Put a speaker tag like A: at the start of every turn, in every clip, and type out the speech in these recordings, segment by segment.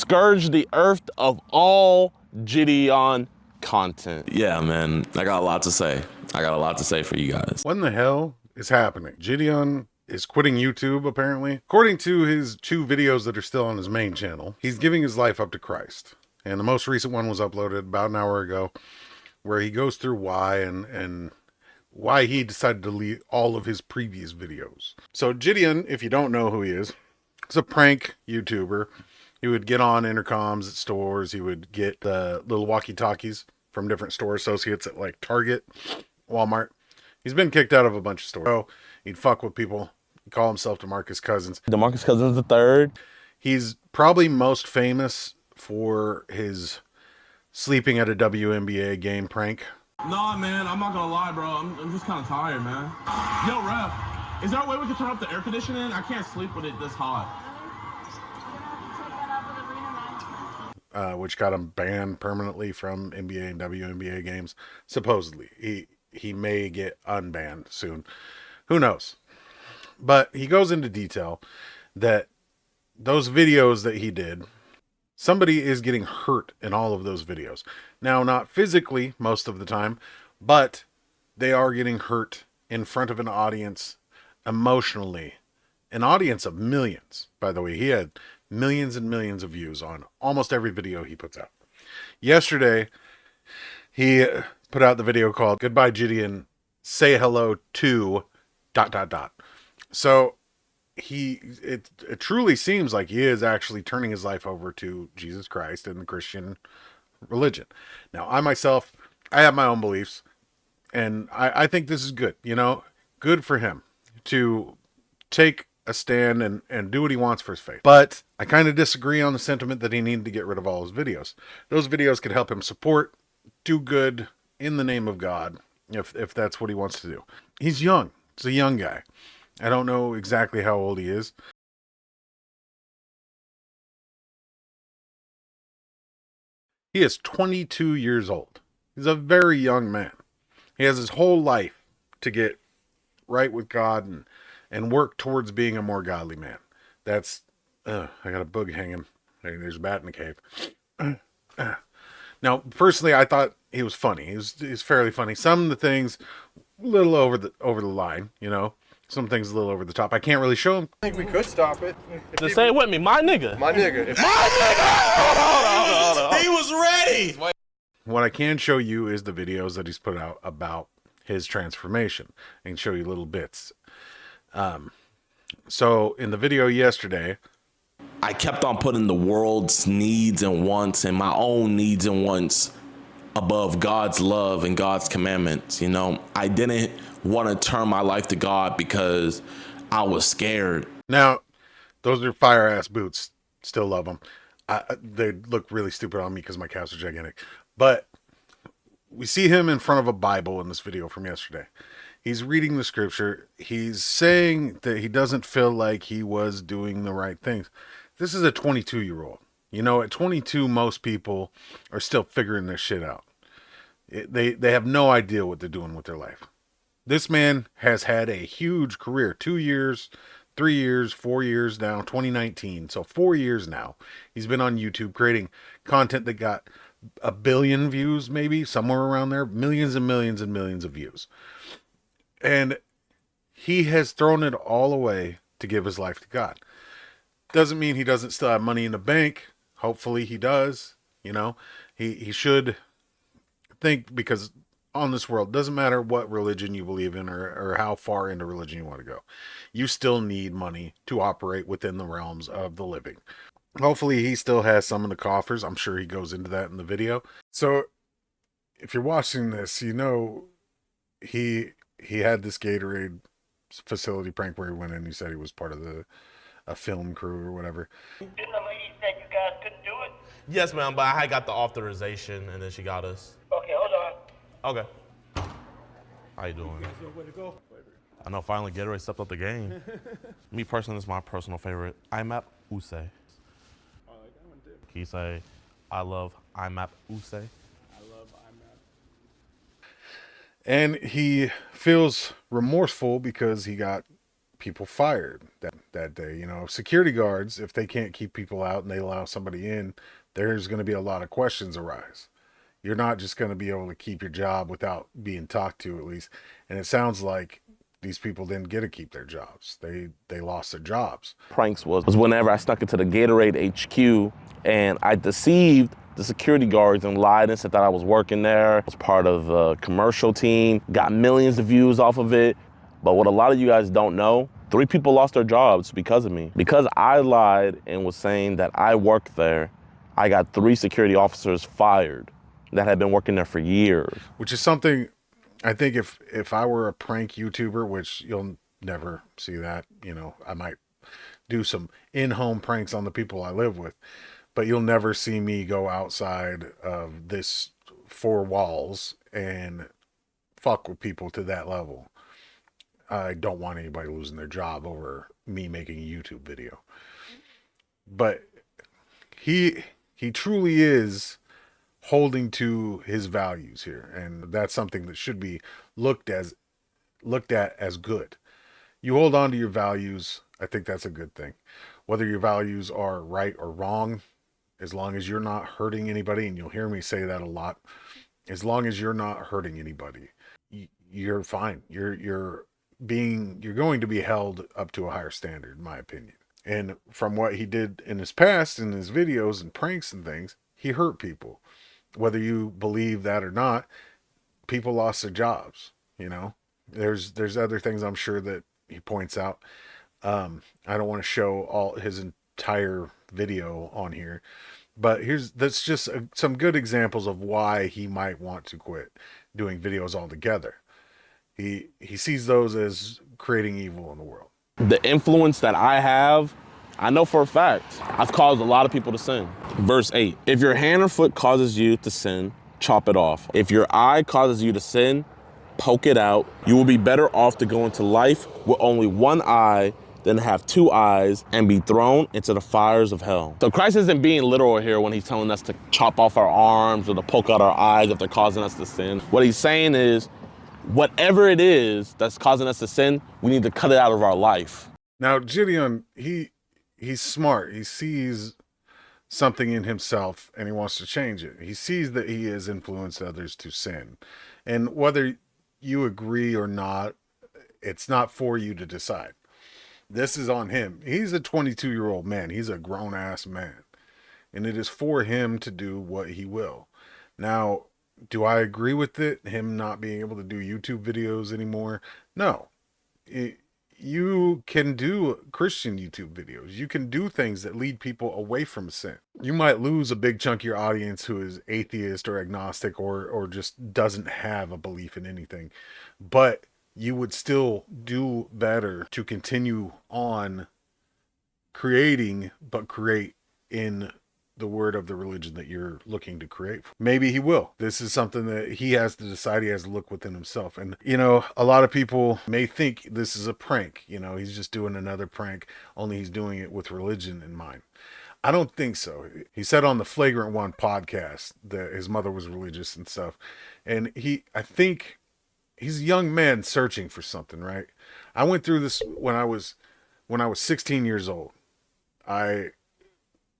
A: scourge the earth of all Jidion content.
B: Yeah, man, I got a lot to say. I got a lot to say for you guys.
C: What in the hell is happening? Jidion is quitting YouTube, apparently. According to his 2 videos that are still on his main channel, he's giving his life up to Christ. And the most recent one was uploaded about an hour ago, where he goes through why and why he decided to delete all of his previous videos. So Jidion, if you don't know who he is a prank YouTuber. He would get on intercoms at stores. He would get the little walkie-talkies from different store associates at like Target, Walmart. He's been kicked out of a bunch of stores. So he'd fuck with people. He'd call himself DeMarcus Cousins.
A: DeMarcus Cousins III.
C: He's probably most famous for his sleeping at a WNBA game prank.
D: Nah, man, I'm not gonna lie, bro. I'm just kind of tired, man. Yo, ref, is there a way we can turn up the air conditioning? I can't sleep with it this hot.
C: Which got him banned permanently from NBA and WNBA games. Supposedly. He may get unbanned soon. Who knows? But he goes into detail that those videos that he did, somebody is getting hurt in all of those videos. Now, not physically most of the time, but they are getting hurt in front of an audience emotionally. An audience of millions, by the way. He had millions and millions of views on almost every video he puts out. Yesterday, he put out the video called Goodbye Jidion, Say Hello to ... So it truly seems like he is actually turning his life over to Jesus Christ and the Christian religion. Now, I myself, I have my own beliefs, and I think this is good. You know, good for him to take a stand and do what he wants for his faith. But I kind of disagree on the sentiment that he needed to get rid of all his videos. Those videos could help him support, do good in the name of God, if that's what he wants to do. He's young. He's a young guy. I don't know exactly how old he is. He is 22 years old. He's a very young man. He has his whole life to get right with God and work towards being a more godly man. That's, I got a bug hanging. There's a bat in the cave. Now, personally, I thought he was funny. He's fairly funny. Some of the things, a little over the line, you know. Some things a little over the top. I can't really show him.
E: I think we could stop it.
A: Just say it with me, my nigga.
E: My nigga.
A: Hold on.
B: He was ready.
C: What I can show you is the videos that he's put out about his transformation. I can show you little bits. So in the video yesterday,
B: I kept on putting the world's needs and wants and my own needs and wants above God's love and God's commandments. You know, I didn't want to turn my life to God because I was scared.
C: now those are fire ass boots. Still love them. They look really stupid on me because my calves are gigantic. But we see him in front of a Bible in this video from yesterday. He's reading the scripture. He's saying that he doesn't feel like he was doing the right things. This is a 22-year-old. You know, at 22, most people are still figuring this shit out. They have no idea what they're doing with their life. This man has had a huge career. 2 years, 3 years, 4 years now, 2019. So 4 years now. He's been on YouTube creating content that got 1 billion views, maybe, somewhere around there. Millions and millions and millions of views. And he has thrown it all away to give his life to God. Doesn't mean he doesn't still have money in the bank. Hopefully he does. You know, he should think, because on this world, doesn't matter what religion you believe in or how far into religion you want to go. You still need money to operate within the realms of the living. Hopefully he still has some in the coffers. I'm sure he goes into that in the video. So if you're watching this, you know, he had this Gatorade facility prank where he went in. He said he was part of a film crew or whatever.
F: Didn't the lady say you guys couldn't do it?
A: Yes, ma'am, but I got the authorization, and then she got us.
F: Okay, hold on.
A: Okay. How you doing? I know, finally Gatorade stepped up the game. Me personally, this is my personal favorite. IMAP Use. I like that one too. Can you say, I love IMAP Use? I love IMAP.
C: And he feels remorseful because he got people fired that day. You know, security guards, if they can't keep people out and they allow somebody in, there's going to be a lot of questions arise. You're not just going to be able to keep your job without being talked to, at least. And it sounds like these people didn't get to keep their jobs. They lost their jobs.
B: Pranks was whenever I snuck into the Gatorade HQ and I deceived the security guards and lied and said that I was working there. I was part of a commercial team, got millions of views off of it. But what a lot of you guys don't know, 3 people lost their jobs because of me. Because I lied and was saying that I worked there, I got 3 security officers fired that had been working there for years.
C: Which is something, I think if I were a prank YouTuber, which you'll never see that, you know, I might do some in-home pranks on the people I live with, but you'll never see me go outside of this 4 walls and fuck with people to that level. I don't want anybody losing their job over me making a YouTube video. But he truly is holding to his values here, and that's something that should be looked at as good. You hold on to your values, I think that's a good thing. Whether your values are right or wrong, as long as you're not hurting anybody, and you'll hear me say that a lot, as long as you're not hurting anybody, you're fine. You're going to be held up to a higher standard, in my opinion. And from what he did in his past, in his videos and pranks and things, he hurt people. Whether you believe that or not, people lost their jobs. You know, there's other things I'm sure that he points out. I don't want to show all his entire video on here, but that's just some good examples of why he might want to quit doing videos altogether. He sees those as creating evil in the world.
B: The influence that I have, I know for a fact, I've caused a lot of people to sin. Verse 8, if your hand or foot causes you to sin, chop it off. If your eye causes you to sin, poke it out. You will be better off to go into life with only one eye than have 2 eyes and be thrown into the fires of hell. So Christ isn't being literal here when he's telling us to chop off our arms or to poke out our eyes if they're causing us to sin. What he's saying is, whatever it is that's causing us to sin, we need to cut it out of our life.
C: Now, Jidion, he's smart. He sees something in himself and he wants to change it. He sees that he has influenced others to sin. And whether you agree or not, it's not for you to decide. This is on him. He's a 22-year-old man. He's a grown-ass man. And it is for him to do what he will. Now, do I agree with it? Him not being able to do YouTube videos anymore? No. You can do Christian YouTube videos. You can do things that lead people away from sin. You might lose a big chunk of your audience who is atheist or agnostic or just doesn't have a belief in anything. But you would still do better to continue on creating, but create in the word of the religion that you're looking to create. Maybe he will. This is something that he has to decide. He has to look within himself. And, you know, a lot of people may think this is a prank. You know, he's just doing another prank, only he's doing it with religion in mind. I don't think so. He said on the Flagrant One podcast that his mother was religious and stuff. And I think he's a young man searching for something, right? I went through this when I was 16 years old. I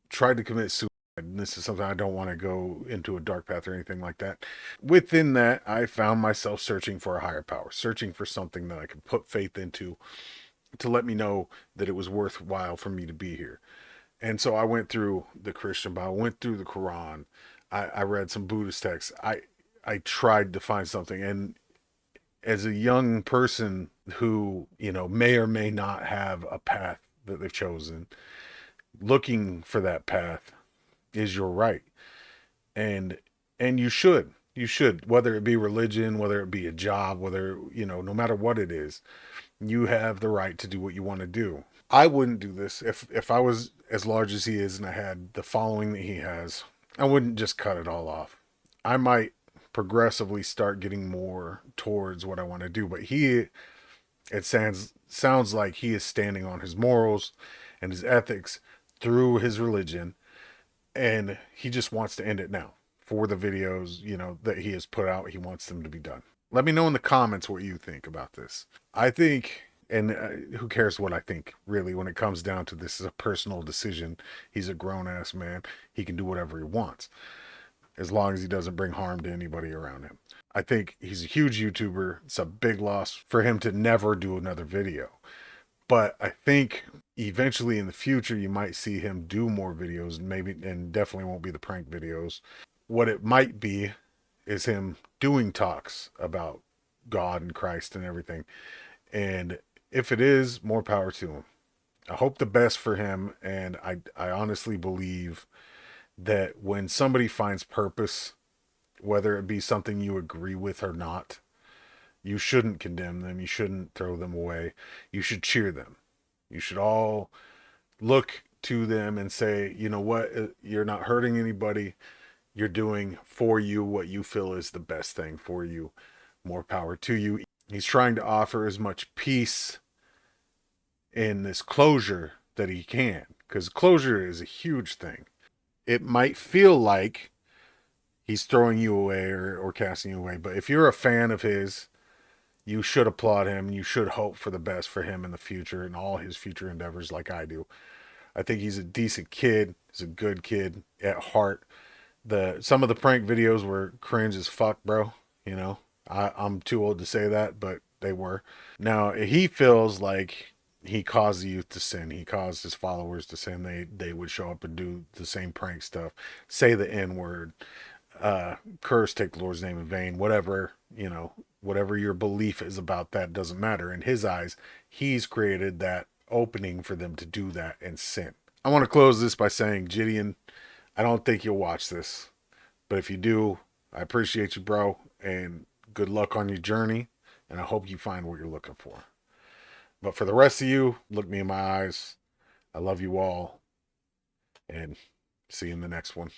C: tried to commit suicide. And this is something I don't want to go into a dark path or anything like that. Within that, I found myself searching for a higher power, searching for something that I could put faith into to let me know that it was worthwhile for me to be here. And so I went through the Christian Bible, went through the Quran. I read some Buddhist texts. I tried to find something. And as a young person who, you know, may or may not have a path that they've chosen, looking for that path is your right. And you should, whether it be religion, whether it be a job, whether, you know, no matter what it is, you have the right to do what you want to do. I wouldn't do this if I was as large as he is and I had the following that he has. I wouldn't just cut it all off. I might progressively start getting more towards what I want to do, but it sounds like he is standing on his morals and his ethics through his religion, and he just wants to end it now. For the videos, you know, that he has put out, he wants them to be done. Let me know in the comments what you think about this. I think And who cares what I think, really, when it comes down to this is a personal decision. He's a grown-ass man. He can do whatever he wants, as long as he doesn't bring harm to anybody around him. I think he's a huge YouTuber. It's a big loss for him to never do another video. But I think eventually in the future, you might see him do more videos, maybe, and definitely won't be the prank videos. What it might be is him doing talks about God and Christ and everything. And if it is, more power to him. I hope the best for him. And I honestly believe that when somebody finds purpose, whether it be something you agree with or not, you shouldn't condemn them. You shouldn't throw them away. You should cheer them. You should all look to them and say, you know what? You're not hurting anybody. You're doing for you what you feel is the best thing for you. More power to you. He's trying to offer as much peace in this closure that he can, because closure is a huge thing. It might feel like he's throwing you away or casting you away, but if you're a fan of his, you should applaud him. You should hope for the best for him in the future and all his future endeavors, like I do. I think he's a decent kid. He's a good kid at heart. Some of the prank videos were cringe as fuck, bro. You know, I'm too old to say that, but they were. Now, he feels like he caused the youth to sin. He caused his followers to sin. They would show up and do the same prank stuff, say the N-word, curse, take the Lord's name in vain, whatever, you know, whatever your belief is about that doesn't matter. In his eyes, he's created that opening for them to do that and sin. I want to close this by saying, Jidion, I don't think you'll watch this, but if you do, I appreciate you, bro, and good luck on your journey, and I hope you find what you're looking for. But for the rest of you, look me in my eyes. I love you all, and see you in the next one.